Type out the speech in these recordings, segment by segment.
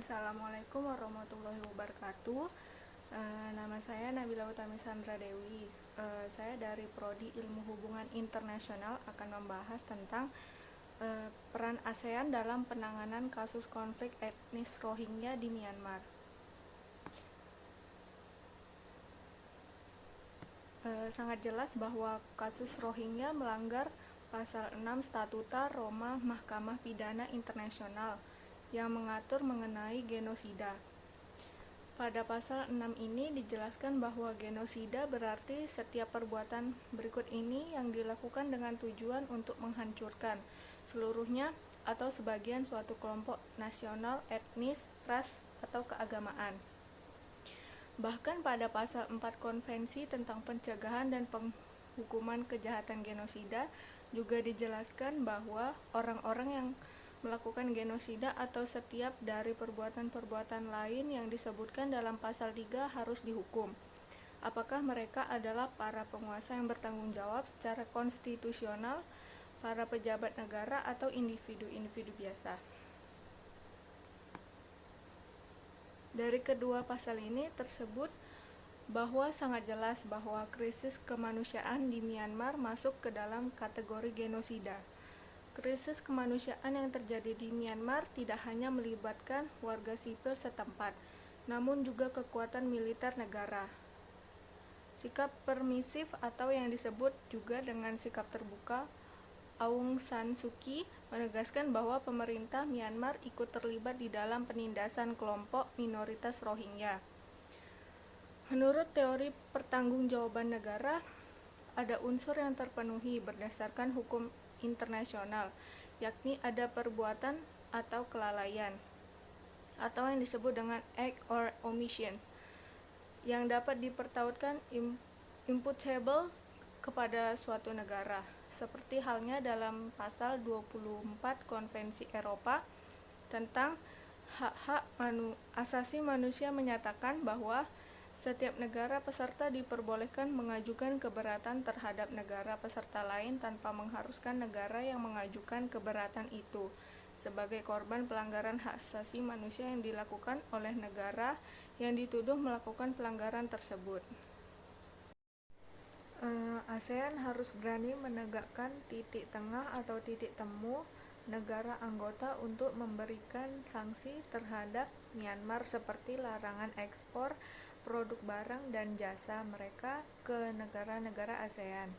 Assalamualaikum warahmatullahi wabarakatuh. Nama saya Nabila Utami Sandra Dewi. Saya dari Prodi Ilmu Hubungan Internasional akan membahas tentang peran ASEAN dalam penanganan kasus konflik etnis Rohingya di Myanmar. Sangat jelas bahwa kasus Rohingya melanggar Pasal 6 Statuta Roma Mahkamah Pidana Internasional yang mengatur mengenai genosida. Pada pasal 6 ini dijelaskan bahwa genosida berarti setiap perbuatan berikut ini yang dilakukan dengan tujuan untuk menghancurkan seluruhnya atau sebagian suatu kelompok nasional, etnis, ras, atau keagamaan. Bahkan pada pasal 4 Konvensi tentang Pencegahan dan Penghukuman Kejahatan Genosida juga dijelaskan bahwa orang-orang yang melakukan genosida atau setiap dari perbuatan-perbuatan lain yang disebutkan dalam pasal 3 harus dihukum. Apakah mereka adalah para penguasa yang bertanggung jawab secara konstitusional, para pejabat negara, atau individu-individu biasa? Dari kedua pasal ini tersebut bahwa sangat jelas bahwa krisis kemanusiaan di Myanmar masuk ke dalam kategori genosida. Krisis kemanusiaan yang terjadi di Myanmar tidak hanya melibatkan warga sipil setempat, namun juga kekuatan militer negara. Sikap permisif atau yang disebut juga dengan sikap terbuka, Aung San Suu Kyi menegaskan bahwa pemerintah Myanmar ikut terlibat di dalam penindasan kelompok minoritas Rohingya. Menurut teori pertanggungjawaban negara, ada unsur yang terpenuhi berdasarkan hukum internasional, yakni ada perbuatan atau kelalaian, atau yang disebut dengan act or omissions, yang dapat dipertautkan imputable kepada suatu negara, seperti halnya dalam pasal 24 Konvensi Eropa tentang hak-hak asasi manusia menyatakan bahwa setiap negara peserta diperbolehkan mengajukan keberatan terhadap negara peserta lain tanpa mengharuskan negara yang mengajukan keberatan itu sebagai korban pelanggaran hak asasi manusia yang dilakukan oleh negara yang dituduh melakukan pelanggaran tersebut. ASEAN harus berani menegakkan titik tengah atau titik temu negara anggota untuk memberikan sanksi terhadap Myanmar seperti larangan ekspor produk barang dan jasa mereka ke negara-negara ASEAN.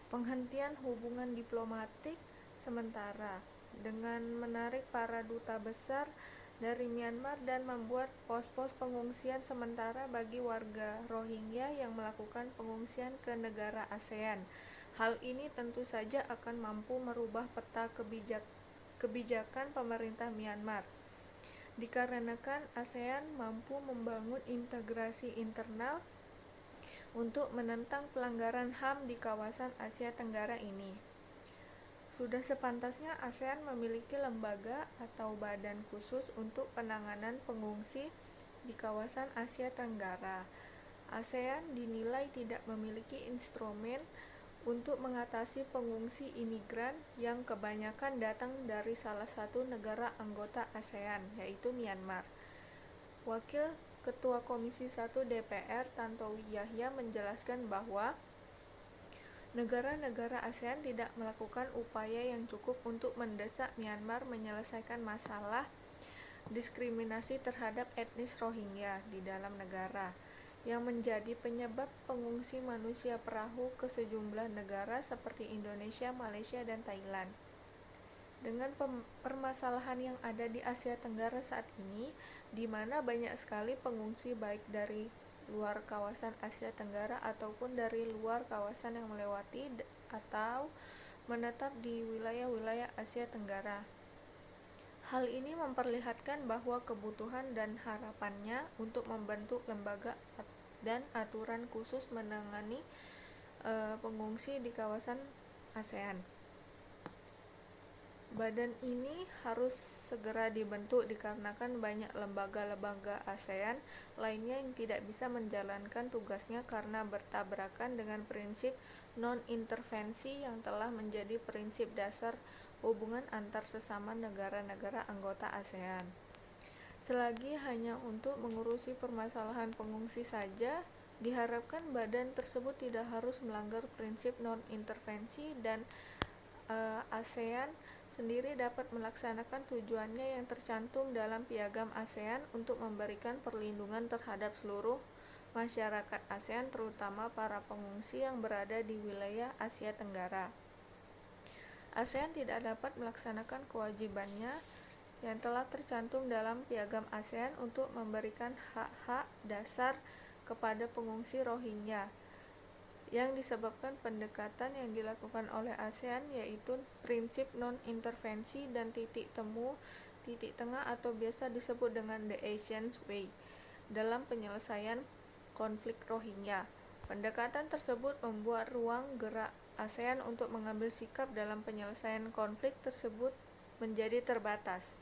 Penghentian hubungan diplomatik sementara dengan menarik para duta besar dari Myanmar dan membuat pos-pos pengungsian sementara bagi warga Rohingya yang melakukan pengungsian ke negara ASEAN. Hal ini tentu saja akan mampu merubah peta kebijakan pemerintah Myanmar. Dikarenakan ASEAN mampu membangun integrasi internal untuk menentang pelanggaran HAM di kawasan Asia Tenggara ini. Sudah sepantasnya ASEAN memiliki lembaga atau badan khusus untuk penanganan pengungsi di kawasan Asia Tenggara. ASEAN dinilai tidak memiliki instrumen untuk mengatasi pengungsi imigran yang kebanyakan datang dari salah satu negara anggota ASEAN, yaitu Myanmar. Wakil Ketua Komisi 1 DPR Tantowi Yahya menjelaskan bahwa negara-negara ASEAN tidak melakukan upaya yang cukup untuk mendesak Myanmar menyelesaikan masalah diskriminasi terhadap etnis Rohingya di dalam negara, yang menjadi penyebab pengungsi manusia perahu ke sejumlah negara seperti Indonesia, Malaysia, dan Thailand. Dengan permasalahan yang ada di Asia Tenggara saat ini, di mana banyak sekali pengungsi baik dari luar kawasan Asia Tenggara ataupun dari luar kawasan yang melewati atau menetap di wilayah-wilayah Asia Tenggara. Hal ini memperlihatkan bahwa kebutuhan dan harapannya untuk membentuk lembaga dan aturan khusus menangani pengungsi di kawasan ASEAN. Badan ini harus segera dibentuk dikarenakan banyak lembaga-lembaga ASEAN lainnya yang tidak bisa menjalankan tugasnya karena bertabrakan dengan prinsip non-intervensi yang telah menjadi prinsip dasar hubungan antar sesama negara-negara anggota ASEAN. Selagi hanya untuk mengurusi permasalahan pengungsi saja, diharapkan badan tersebut tidak harus melanggar prinsip non-intervensi dan ASEAN sendiri dapat melaksanakan tujuannya yang tercantum dalam Piagam ASEAN untuk memberikan perlindungan terhadap seluruh masyarakat ASEAN, terutama para pengungsi yang berada di wilayah Asia Tenggara. ASEAN tidak dapat melaksanakan kewajibannya yang telah tercantum dalam Piagam ASEAN untuk memberikan hak-hak dasar kepada pengungsi Rohingya, yang disebabkan pendekatan yang dilakukan oleh ASEAN yaitu prinsip non-intervensi dan titik tengah atau biasa disebut dengan The Asian Way dalam penyelesaian konflik Rohingya. Pendekatan tersebut membuat ruang gerak ASEAN untuk mengambil sikap dalam penyelesaian konflik tersebut menjadi terbatas.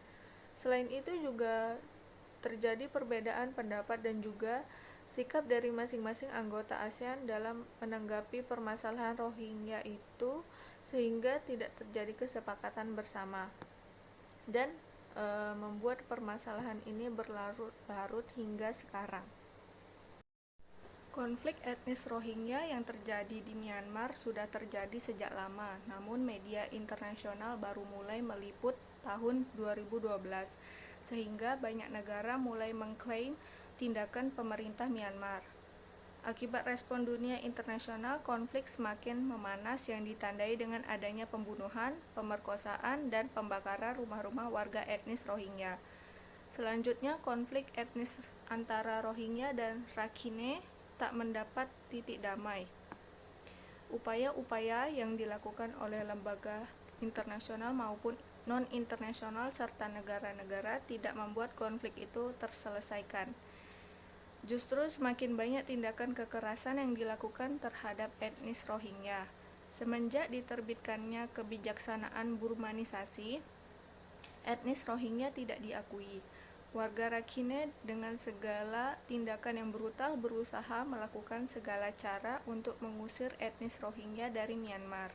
Selain itu juga terjadi perbedaan pendapat dan juga sikap dari masing-masing anggota ASEAN dalam menanggapi permasalahan Rohingya itu, sehingga tidak terjadi kesepakatan bersama dan membuat permasalahan ini berlarut-larut hingga sekarang. Konflik etnis Rohingya yang terjadi di Myanmar sudah terjadi sejak lama, namun media internasional baru mulai meliput tahun 2012, sehingga banyak negara mulai mengklaim tindakan pemerintah Myanmar. Akibat respon dunia internasional, konflik semakin memanas yang ditandai dengan adanya pembunuhan, pemerkosaan, dan pembakaran rumah-rumah warga etnis Rohingya. Selanjutnya, konflik etnis antara Rohingya dan Rakhine tak mendapat titik damai. Upaya-upaya yang dilakukan oleh lembaga internasional maupun non-internasional serta negara-negara tidak membuat konflik itu terselesaikan. Justru semakin banyak tindakan kekerasan yang dilakukan terhadap etnis Rohingya. Semenjak diterbitkannya kebijaksanaan Burmanisasi, etnis Rohingya tidak diakui. Warga Rakhine dengan segala tindakan yang brutal berusaha melakukan segala cara untuk mengusir etnis Rohingya dari Myanmar.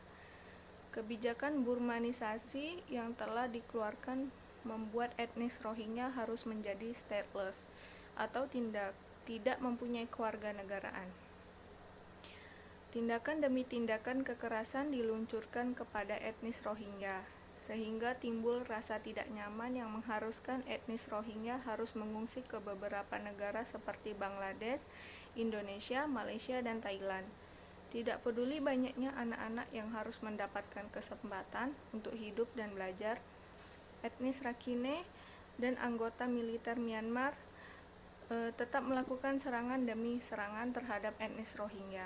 Kebijakan Burmanisasi yang telah dikeluarkan membuat etnis Rohingya harus menjadi stateless atau tidak mempunyai kewarganegaraan. Tindakan demi tindakan kekerasan diluncurkan kepada etnis Rohingya, sehingga timbul rasa tidak nyaman yang mengharuskan etnis Rohingya harus mengungsi ke beberapa negara seperti Bangladesh, Indonesia, Malaysia, dan Thailand. Tidak peduli banyaknya anak-anak yang harus mendapatkan kesempatan untuk hidup dan belajar, etnis Rakhine dan anggota militer Myanmar tetap melakukan serangan demi serangan terhadap etnis Rohingya.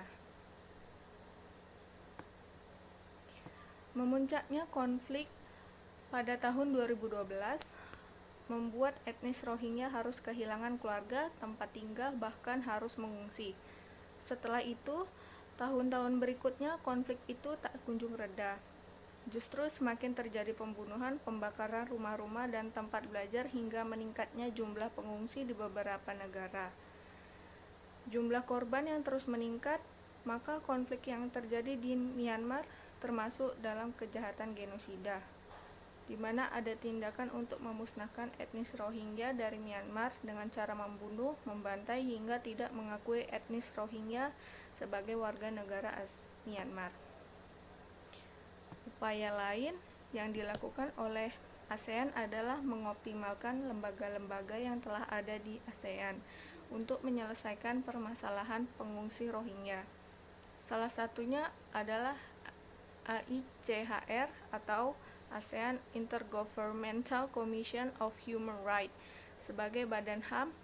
Memuncaknya konflik pada tahun 2012 membuat etnis Rohingya harus kehilangan keluarga, tempat tinggal, bahkan harus mengungsi. Setelah itu, tahun-tahun berikutnya konflik itu tak kunjung reda. Justru semakin terjadi pembunuhan, pembakaran rumah-rumah dan tempat belajar hingga meningkatnya jumlah pengungsi di beberapa negara. Jumlah korban yang terus meningkat, maka konflik yang terjadi di Myanmar termasuk dalam kejahatan genosida, di mana ada tindakan untuk memusnahkan etnis Rohingya dari Myanmar dengan cara membunuh, membantai hingga tidak mengakui etnis Rohingya sebagai warga negara Myanmar. Upaya lain yang dilakukan oleh ASEAN adalah mengoptimalkan lembaga-lembaga yang telah ada di ASEAN untuk menyelesaikan permasalahan pengungsi Rohingya. Salah satunya adalah AICHR atau ASEAN Intergovernmental Commission of Human Rights sebagai badan HAM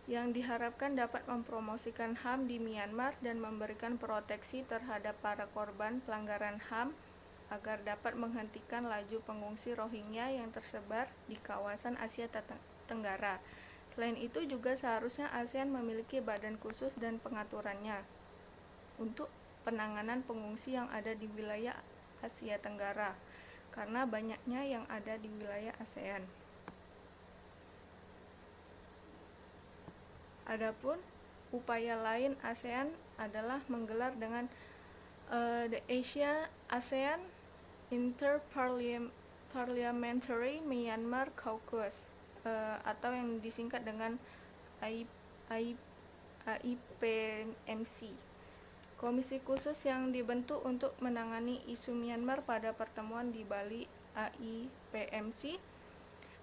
yang diharapkan dapat mempromosikan HAM di Myanmar dan memberikan proteksi terhadap para korban pelanggaran HAM agar dapat menghentikan laju pengungsi Rohingya yang tersebar di kawasan Asia Tenggara. Selain itu juga seharusnya ASEAN memiliki badan khusus dan pengaturannya untuk penanganan pengungsi yang ada di wilayah Asia Tenggara, karena banyaknya yang ada di wilayah ASEAN. Adapun upaya lain ASEAN adalah menggelar dengan the ASEAN Interparliamentary Myanmar Caucus atau yang disingkat dengan AIPMC. Komisi khusus yang dibentuk untuk menangani isu Myanmar pada pertemuan di Bali AIPMC,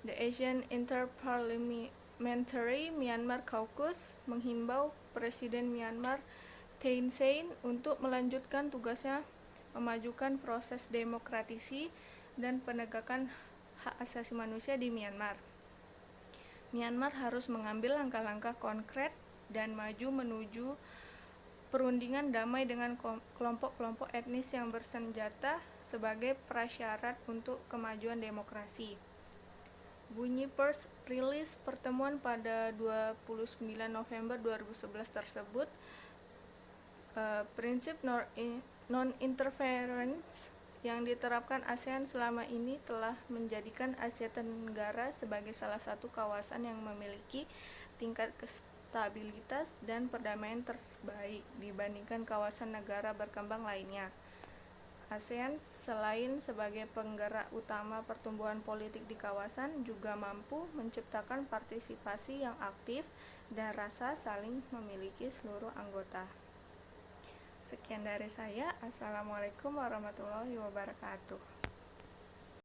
The Asian Interparliamentary Myanmar Caucus, menghimbau Presiden Myanmar Thein Sein untuk melanjutkan tugasnya memajukan proses demokratisasi dan penegakan hak asasi manusia di Myanmar. Myanmar harus mengambil langkah-langkah konkret dan maju menuju perundingan damai dengan kelompok-kelompok etnis yang bersenjata sebagai prasyarat untuk kemajuan demokrasi. Bunyi press rilis pertemuan pada 29 November 2011 tersebut, prinsip non-interference yang diterapkan ASEAN selama ini telah menjadikan Asia Tenggara sebagai salah satu kawasan yang memiliki tingkat stabilitas dan perdamaian terbaik dibandingkan kawasan negara berkembang lainnya. ASEAN selain sebagai penggerak utama pertumbuhan politik di kawasan juga mampu menciptakan partisipasi yang aktif dan rasa saling memiliki seluruh anggota. Sekian dari saya. Assalamualaikum warahmatullahi wabarakatuh.